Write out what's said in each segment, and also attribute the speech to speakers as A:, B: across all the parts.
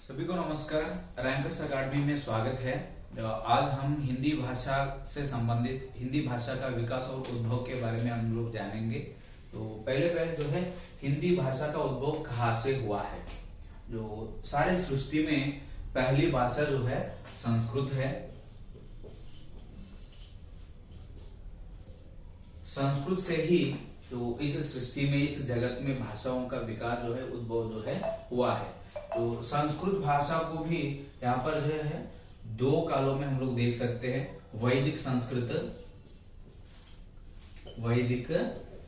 A: सभी को नमस्कार। रैंकर्स अकेडमी में स्वागत है। आज हम हिंदी भाषा से संबंधित हिंदी भाषा का विकास और उद्भव के बारे में हम लोग जानेंगे। तो पहले जो है हिंदी भाषा का उद्भव कहाँ से हुआ है। जो सारे सृष्टि में पहली भाषा जो है संस्कृत है। संस्कृत से ही तो इस सृष्टि में इस जगत में भाषाओं का विकास जो है उद्भव जो है हुआ है। तो संस्कृत भाषा को भी यहाँ पर जो है दो कालों में हम लोग देख सकते हैं। वैदिक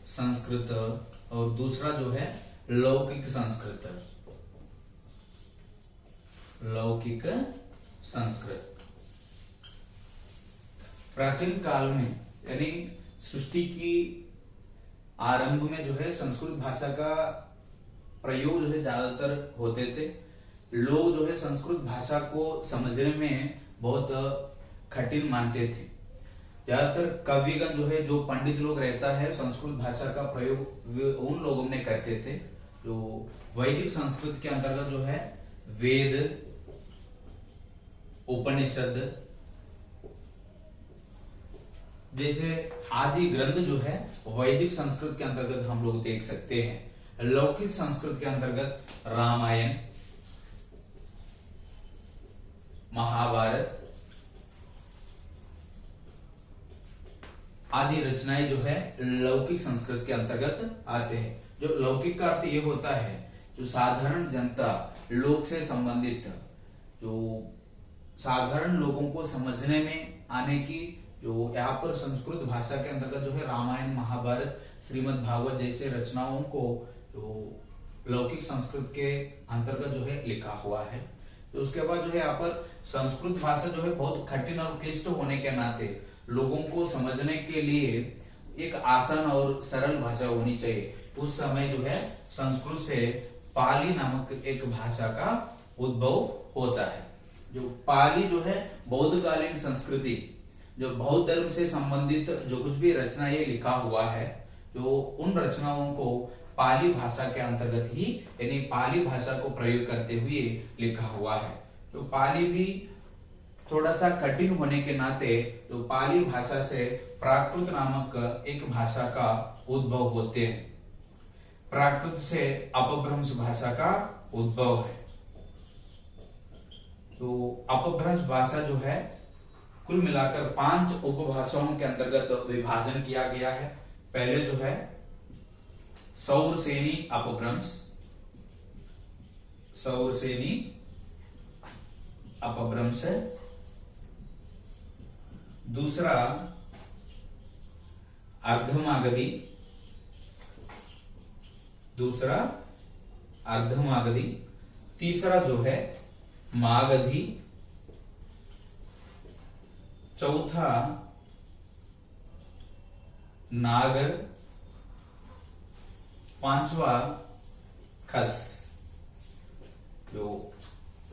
A: संस्कृत और दूसरा जो है लौकिक संस्कृत। प्राचीन काल में यानी सृष्टि की आरंभ में जो है संस्कृत भाषा का प्रयोग जो है ज्यादातर होते थे। लोग जो है संस्कृत भाषा को समझने में बहुत कठिन मानते थे। ज्यादातर कविगण जो है जो पंडित लोग रहता है संस्कृत भाषा का प्रयोग उन लोगों ने करते थे। जो वैदिक संस्कृत के अंतर्गत जो है वेद, उपनिषद जैसे आदि ग्रंथ जो है वैदिक संस्कृत के अंतर्गत हम लोग देख सकते हैं। लौकिक संस्कृत के अंतर्गत रामायण, महाभारत आदि रचनाएं जो है लौकिक संस्कृत के अंतर्गत आते हैं। जो लौकिक का अर्थ ये होता है जो साधारण जनता लोग से संबंधित, जो साधारण लोगों को समझने में आने की, जो यहाँ पर संस्कृत भाषा के अंतर्गत जो है रामायण, महाभारत, श्रीमद् भागवत जैसे रचनाओं को जो लौकिक संस्कृत के अंतर्गत जो है लिखा हुआ है। तो उसके बाद जो है यहाँ पर संस्कृत भाषा जो है बहुत कठिन और क्लिष्ट होने के नाते लोगों को समझने के लिए एक आसान और सरल भाषा होनी चाहिए। उस समय जो है संस्कृत से पाली नामक एक भाषा का उद्भव होता है। जो पाली जो है बौद्धकालीन संस्कृति, जो बौद्ध धर्म से संबंधित जो कुछ भी रचनाएं लिखा हुआ है, जो उन रचनाओं को पाली भाषा के अंतर्गत ही यानी पाली भाषा को प्रयोग करते हुए लिखा हुआ है। तो पाली भी थोड़ा सा कठिन होने के नाते तो पाली भाषा से प्राकृत नामक एक भाषा का उद्भव होते हैं। प्राकृत से अपभ्रंश भाषा का उद्भव है। तो अपभ्रंश भाषा जो है कुल मिलाकर 5 उपभाषाओं के अंतर्गत विभाजन किया गया है। पहले जो है सौरसेनी अपभ्रंश, दूसरा अर्धमागधी, तीसरा जो है मागधी, चौथा नागर, पांचवा खस। जो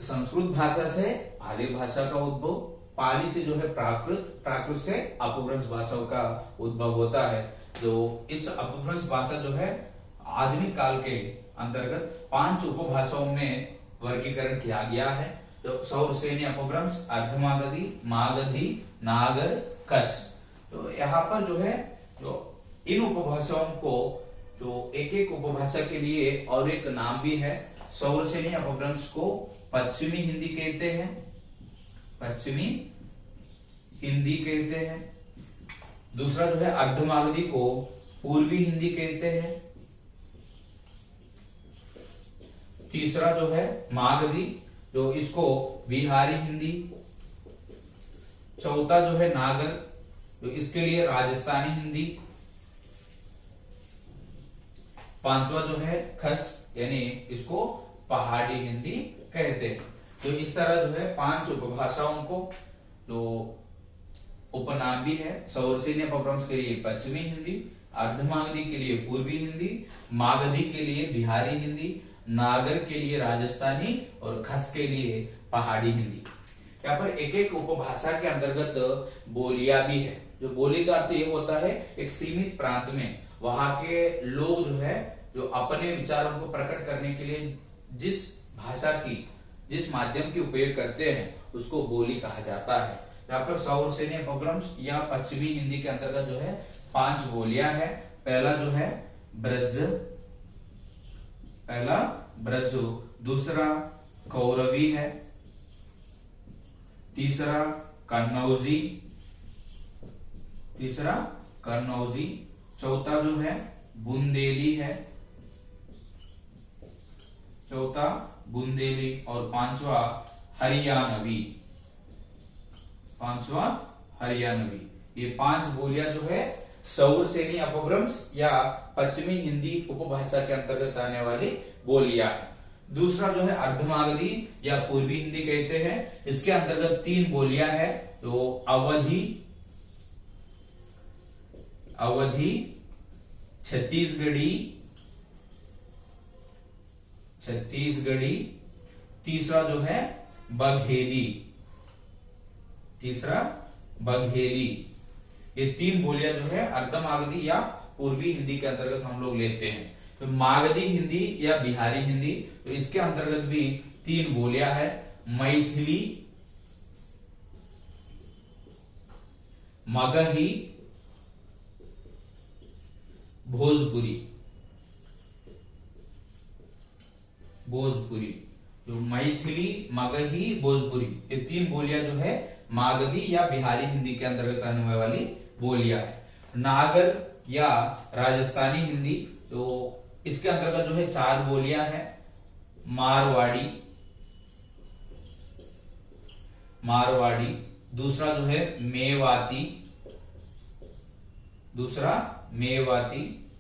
A: संस्कृत भाषा से पाली भाषा का उद्भव, पाली से जो है प्राकृत से अपभ्रंश भाषाओं का उद्भव होता है। जो इस अपभ्रंश भाषा जो है आधुनिक काल के अंतर्गत 5 उपभाषाओं में वर्गीकरण किया गया है। जो सौरसेनी अपभ्रंश, अर्धमागधी, मागधी, नागर, कश। तो यहाँ पर जो है जो इन उपभाषाओं को जो एक उपभाषा के लिए और एक नाम भी है। सौरसेनी अपभ्रंश को पश्चिमी हिंदी कहते हैं। दूसरा जो है अर्धमागधी को पूर्वी हिंदी कहते हैं। तीसरा जो है मागधी, जो इसको बिहारी हिंदी। चौथा जो है नागर, जो इसके लिए राजस्थानी हिंदी। पांचवा जो है खस, यानी इसको पहाड़ी हिंदी कहते हैं। तो इस तरह जो है 5 उपभाषाओं को जो उपनाम भी है। सौरसेनी अपभ्रंश के लिए पश्चिमी हिंदी, अर्धमागधी के लिए पूर्वी हिंदी, मागधी के लिए बिहारी हिंदी, नागर के लिए राजस्थानी और खस के लिए पहाड़ी हिंदी। यहाँ पर एक उपभाषा के अंतर्गत बोलियां भी है। जो बोली का अर्थ ये होता है एक सीमित प्रांत में वहां के लोग जो है जो अपने विचारों को प्रकट करने के लिए जिस भाषा की जिस माध्यम की उपयोग करते हैं उसको बोली कहा जाता है। यहाँ पर सौर सैन्य अपभ्रंश या पश्चिमी हिंदी के अंतर्गत जो है 5 बोलियां है। पहला जो है ब्रज, पहला ब्रजो, दूसरा कौरवी है, तीसरा कन्नौजी, चौथा जो है बुंदेली है, और पांचवा हरियाणवी, ये 5 बोलियां जो है सौर सैन्य अपभ्रंश या पश्चिमी हिंदी उपभाषा के अंतर्गत आने वाली बोलियां है। दूसरा जो है अर्धमागधी या पूर्वी हिंदी कहते हैं, इसके अंतर्गत 3 बोलियां है। तो अवधी, छत्तीसगढ़ी, तीसरा जो है बघेली, ये 3 बोलियां जो है अर्धमागधी या पूर्वी हिंदी के अंतर्गत हम लोग लेते हैं। तो मागधी हिंदी या बिहारी हिंदी, तो इसके अंतर्गत भी 3 बोलियां है, मैथिली, मगही, भोजपुरी। जो मैथिली, मगही, भोजपुरी, ये 3 बोलियां जो है मागधी या बिहारी हिंदी के अंतर्गत आने वाली बोलियां है। नागर या राजस्थानी हिंदी, तो इसके अंतर्गत जो है 4 बोलियां है, मारवाड़ी, दूसरा जो है मेवाती,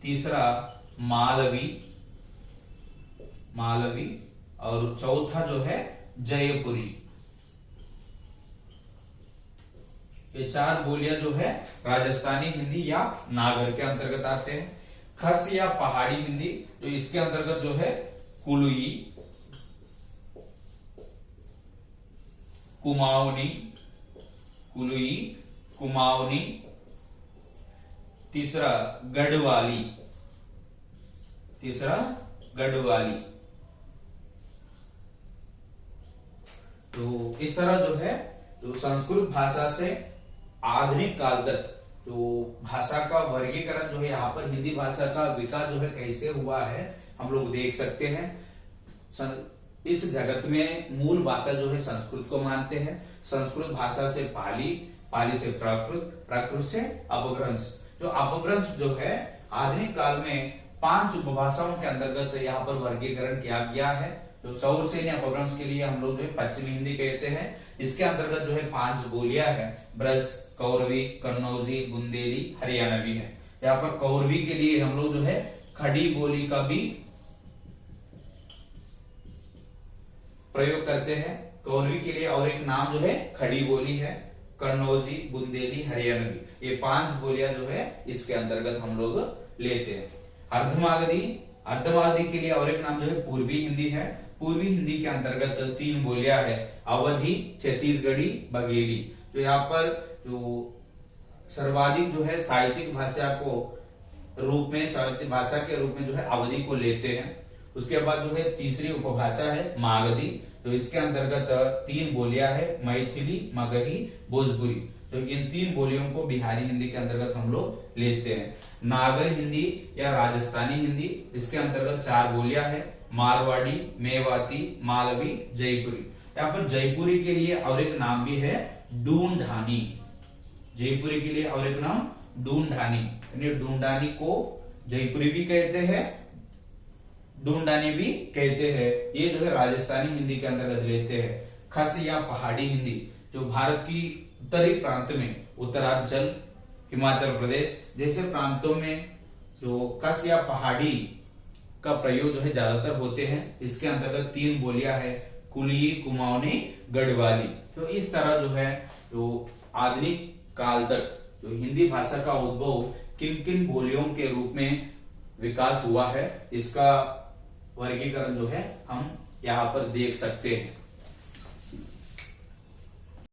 A: तीसरा मालवी, और चौथा जो है जयपुरी। ये 4 बोलियां जो है राजस्थानी हिंदी या नागर के अंतर्गत आते हैं। खस या पहाड़ी हिंदी, तो इसके अंतर्गत जो है कुलुई, कुमाऊनी, तीसरा गढ़वाली, तो इस तरह जो है तो संस्कृत भाषा से आधुनिक काल तक जो भाषा का वर्गीकरण जो है यहाँ पर हिंदी भाषा का विकास जो है कैसे हुआ है हम लोग देख सकते हैं। इस जगत में मूल भाषा जो है संस्कृत को मानते हैं। संस्कृत भाषा से पाली से प्राकृत से अपभ्रंश। जो अपभ्रंश जो है आधुनिक काल में 5 उपभाषाओं के अंतर्गत यहाँ पर वर्गीकरण किया गया है। तो सौर सैन्य अपभ्रंश के लिए हम लोग जो है पश्चिमी हिंदी कहते हैं। इसके अंतर्गत जो है 5 बोलियां है, ब्रज, कौरवी, कन्नौजी, बुंदेली, हरियाणवी है। यहाँ पर कौरवी के लिए हम लोग जो है खड़ी बोली का भी प्रयोग करते हैं। कौरवी के लिए और एक नाम जो है खड़ी बोली है। कन्नौजी, बुंदेली, हरियाणवी, ये 5 बोलियां जो है इसके अंतर्गत हम लोग लेते हैं। अर्धमागधी के लिए और एक नाम जो है पूर्वी हिंदी है। पूर्वी हिंदी के अंतर्गत 3 बोलियां है, अवधी, छत्तीसगढ़ी, बघेली। तो यहाँ पर जो सर्वाधिक जो है साहित्यिक भाषा के रूप में जो है अवधी को लेते हैं। उसके बाद जो है तीसरी उपभाषा है मागधी। तो इसके अंतर्गत 3 बोलियां है, मैथिली, मगही, भोजपुरी। तो इन 3 बोलियों को बिहारी हिंदी के अंतर्गत हम लोग लेते हैं। नागर हिंदी या राजस्थानी हिंदी, इसके अंतर्गत 4 बोलियां है, मारवाड़ी, मेवाती, मालवी, जयपुरी। यहाँ पर जयपुरी के लिए और एक नाम भी है ढूंढानी। जयपुरी के लिए और एक नाम ढूंढानी, यानी ढूंढानी को जयपुरी भी कहते हैं, ढूंढानी भी कहते हैं। ये जो है राजस्थानी हिंदी के अंतर्गत लेते हैं। खस या पहाड़ी हिंदी, जो भारत की उत्तरी प्रांत में उत्तरांचल, हिमाचल प्रदेश जैसे प्रांतों में जो कस या पहाड़ी का प्रयोग जो है ज्यादातर होते हैं। इसके अंतर्गत 3 बोलियां है, कुली, कुमाऊनी, गढ़वाली। तो इस तरह जो है जो आधुनिक काल तक जो हिंदी भाषा का उद्भव किन किन बोलियों के रूप में विकास हुआ है, इसका वर्गीकरण जो है हम यहाँ पर देख सकते हैं।